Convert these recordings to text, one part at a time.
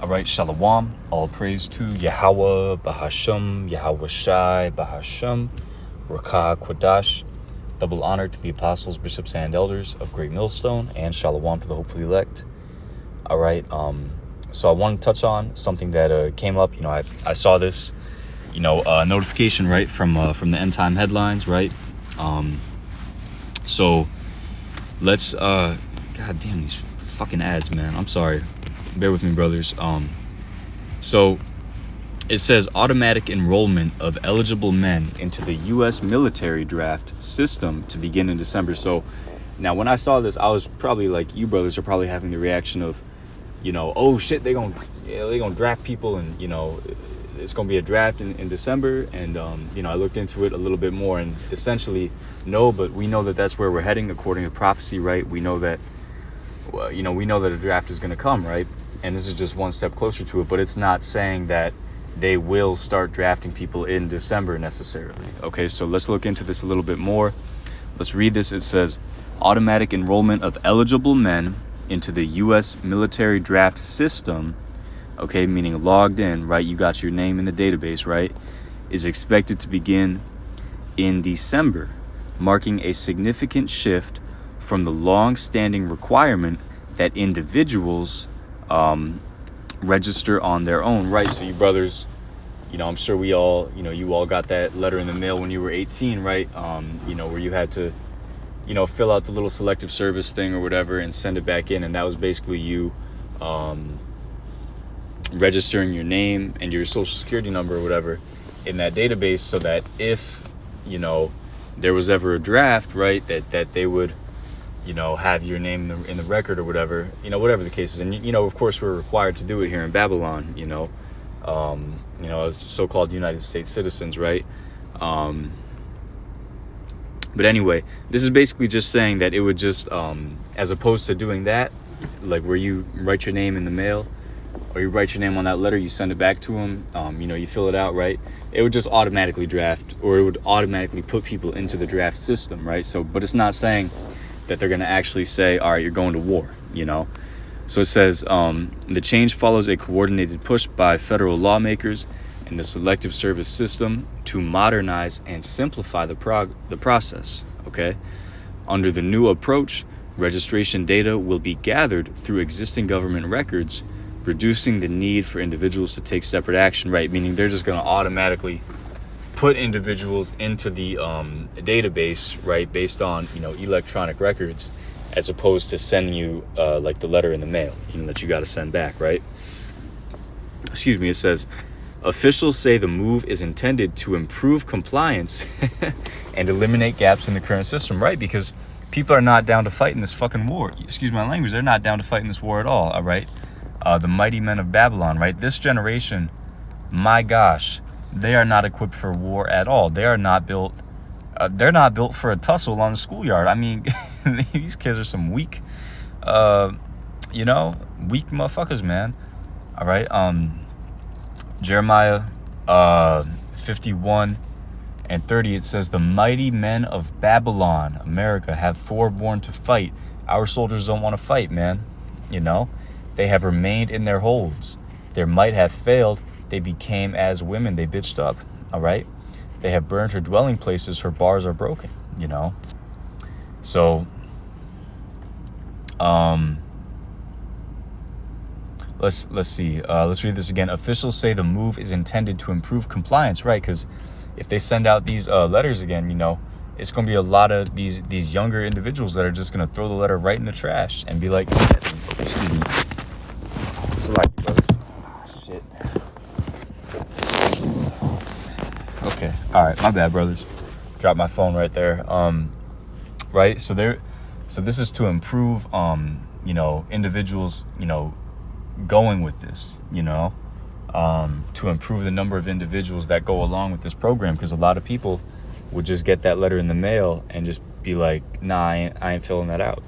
All right, Shalom. All praise to Yahweh, Bahashem, Yahweh Shai, Bahashem, Rakah Quadash. Double honor to the apostles, bishops, and elders of Great Millstone, and Shalom to the hopefully elect. All right, so I want to touch on something that came up. I saw this, notification, right, from the End Time headlines, right? So let's, God damn these fucking ads, man. I'm sorry. Bear with me, brothers. So it says automatic enrollment of eligible men into the U.S. military draft system to begin in December. So now when I saw this, I was probably like, you brothers are probably having the reaction of, oh shit, they're gonna draft people, and it's gonna be a draft in December. And I looked into it a little bit more, and essentially no, but we know that that's where we're heading according to prophecy, right? We know that a draft is gonna come, right? And this is just one step closer to it, but it's not saying that they will start drafting people in December necessarily. Okay, so let's look into this a little bit more. Let's read this. It says, automatic enrollment of eligible men into the U.S. military draft system, okay, meaning logged in, right? You got your name in the database, right? Is expected to begin in December, marking a significant shift from the long-standing requirement that individuals register on their own, right? So you brothers, I'm sure we all, you all got that letter in the mail when you were 18, right? Where you had to, fill out the little selective service thing or whatever and send it back in. And that was basically you registering your name and your social security number or whatever in that database, so that if, there was ever a draft, right, that they would, have your name in the record or whatever, whatever the case is. And, of course, we're required to do it here in Babylon, as so-called United States citizens, right? But anyway, this is basically just saying that it would just, as opposed to doing that, like where you write your name in the mail, or you write your name on that letter, you send it back to them, you fill it out, right? It would just automatically draft, or it would automatically put people into the draft system, right? So, but it's not saying that they're going to actually say, all right, you're going to war, So it says, the change follows a coordinated push by federal lawmakers and the selective service system to modernize and simplify the process, okay? Under the new approach, registration data will be gathered through existing government records, reducing the need for individuals to take separate action, right? Meaning they're just going to automatically put individuals into the database, right, based on electronic records, as opposed to sending you like the letter in the mail, that you got to send back, right? Excuse me. It says, officials say the move is intended to improve compliance and eliminate gaps in the current system, right? Because people are not down to fight in this fucking war. Excuse my language. They're not down to fight in this war at all right? The mighty men of Babylon, right? This generation, my gosh, they are not equipped for war at all. They are not built. They're not built for a tussle on the schoolyard. I mean, these kids are some weak, weak motherfuckers, man. All right. Jeremiah 51:30. It says, the mighty men of Babylon, America, have forborne to fight. Our soldiers don't want to fight, man. They have remained in their holds. Their might hath failed. They became as women. They bitched up. All right. They have burned her dwelling places. Her bars are broken. So, let's see. Let's read this again. Officials say the move is intended to improve compliance, right? Because if they send out these letters again, it's going to be a lot of these younger individuals that are just going to throw the letter right in the trash and be like, excuse me. It's like, brothers. Shit. Okay. All right. My bad, brothers. Dropped my phone right there. Right. So this is to improve, individuals, going with this, to improve the number of individuals that go along with this program. Because a lot of people would just get that letter in the mail and just be like, nah, I ain't filling that out,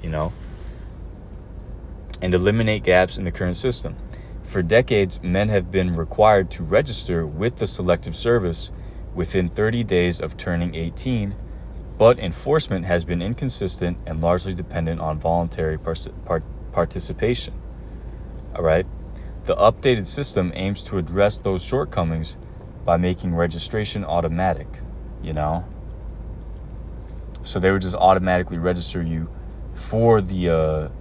and eliminate gaps in the current system. For decades, men have been required to register with the selective service within 30 days of turning 18, but enforcement has been inconsistent and largely dependent on voluntary participation. All right. The updated system aims to address those shortcomings by making registration automatic, you know? So they would just automatically register you for the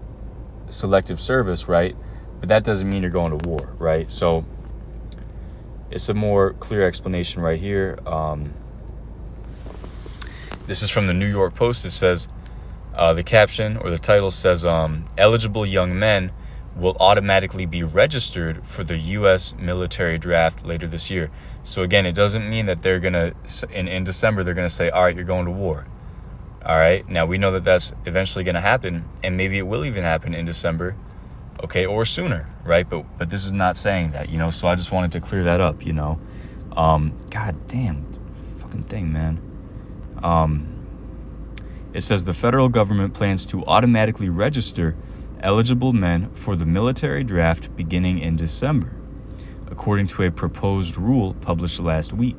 selective service, right? But that doesn't mean you're going to war, right? So it's a more clear explanation right here. This is from the New York Post. It says, the caption or the title says, eligible young men will automatically be registered for the U.S. military draft later this year. So again, it doesn't mean that they're going to, in December, they're going to say, all right, you're going to war. All right. Now, we know that that's eventually going to happen, and maybe it will even happen in December, okay, or sooner, right? But this is not saying that, you know, so I just wanted to clear that up, you know. God damn, fucking thing, man. It says the federal government plans to automatically register eligible men for the military draft beginning in December, according to a proposed rule published last week.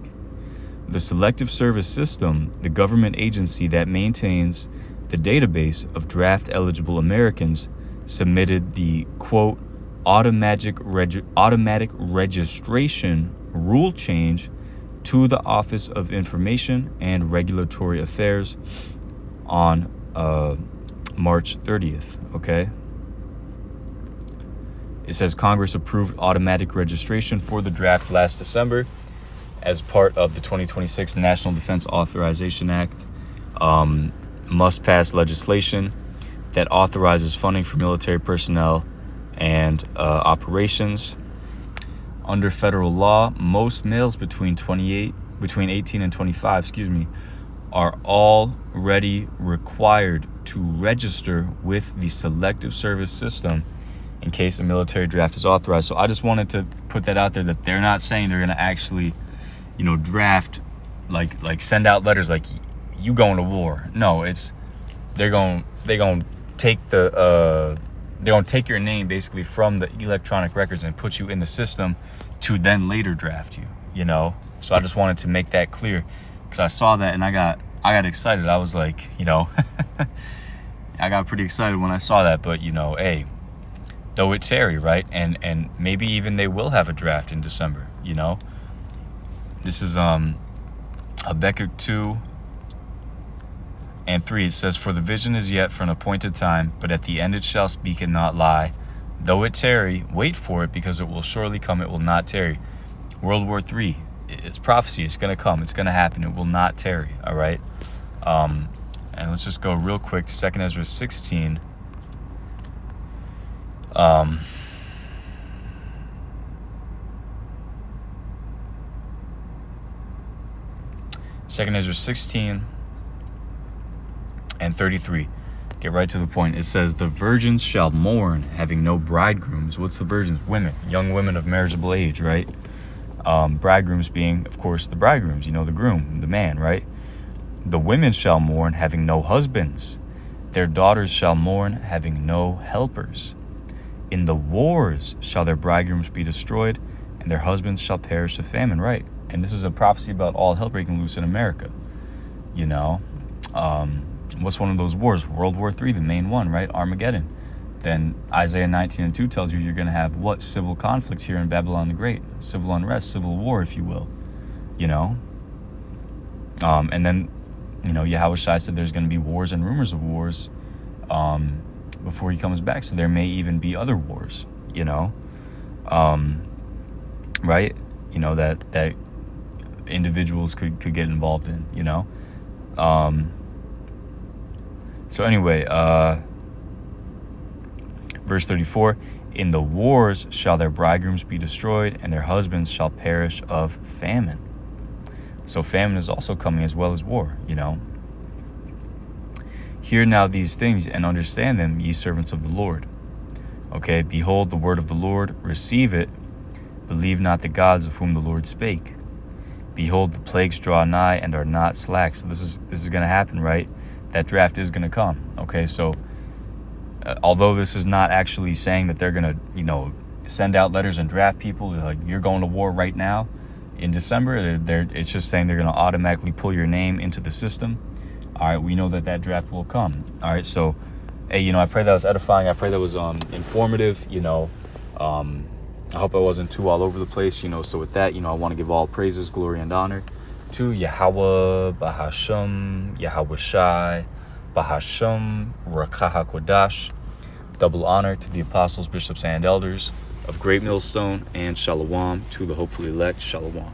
The Selective Service System, the government agency that maintains the database of draft-eligible Americans, submitted the, quote, automatic registration rule change to the Office of Information and Regulatory Affairs on March 30th, okay? It says Congress approved automatic registration for the draft last December as part of the 2026 National Defense Authorization Act. Must pass legislation that authorizes funding for military personnel and operations. Under federal law, most males between 18 and 25, are already required to register with the Selective Service System in case a military draft is authorized. So I just wanted to put that out there, that they're not saying they're going to actually, you know, draft, like send out letters like you going to war. No, it's they're going to take they're going to take your name basically from the electronic records and put you in the system to then later draft you, you know. So I just wanted to make that clear, because I saw that and I got excited. I was like, you know, I got pretty excited when I saw that. But, you know, hey, though it tarry, right? And maybe even they will have a draft in December, you know. This is Habakkuk 2:3. It says, for the vision is yet for an appointed time, but at the end it shall speak and not lie. Though it tarry, wait for it, because it will surely come, it will not tarry. World War III, it's prophecy. It's going to come. It's going to happen. It will not tarry, all right? And let's just go real quick to 2 Ezra 16. 2 Ezra 16 and 33. Get right to the point. It says, the virgins shall mourn, having no bridegrooms. What's the virgins? Women, young women of marriageable age, right? Bridegrooms being, of course, the bridegrooms, you know, the groom, the man, right? The women shall mourn, having no husbands. Their daughters shall mourn, having no helpers. In the wars shall their bridegrooms be destroyed, and their husbands shall perish of famine, right? And this is a prophecy about all hell breaking loose in America, you know. What's one of those wars? World War III, the main one, right? Armageddon. Then Isaiah 19:2 tells you you're going to have what? Civil conflict here in Babylon the Great. Civil unrest, civil war, if you will. You know? And then, you know, Yahushua said there's going to be wars and rumors of wars before he comes back. So there may even be other wars, you know? Right? You know, that individuals could get involved in, you know? So anyway, verse 34, in the wars shall their bridegrooms be destroyed, and their husbands shall perish of famine. So famine is also coming as well as war, you know. Hear now these things and understand them, ye servants of the Lord. Okay, behold the word of the Lord, receive it, believe not the gods of whom the Lord spake. Behold, the plagues draw nigh and are not slack. So this is going to happen, right? That draft is going to come. Okay, so although this is not actually saying that they're going to, you know, send out letters and draft people, like you're going to war right now in December, it's just saying they're going to automatically pull your name into the system. All right, we know that draft will come. All right, so, hey, you know, I pray that was edifying. I pray that was informative, you know. I hope I wasn't too all over the place, so with that, I want to give all praises, glory, and honor to Yahweh, Bahasham, Yahweh Shai, Bahasham, Rakah HaKodash. Double honor to the apostles, bishops, and elders of Great Millstone, and Shalom to the hopefully elect. Shalom.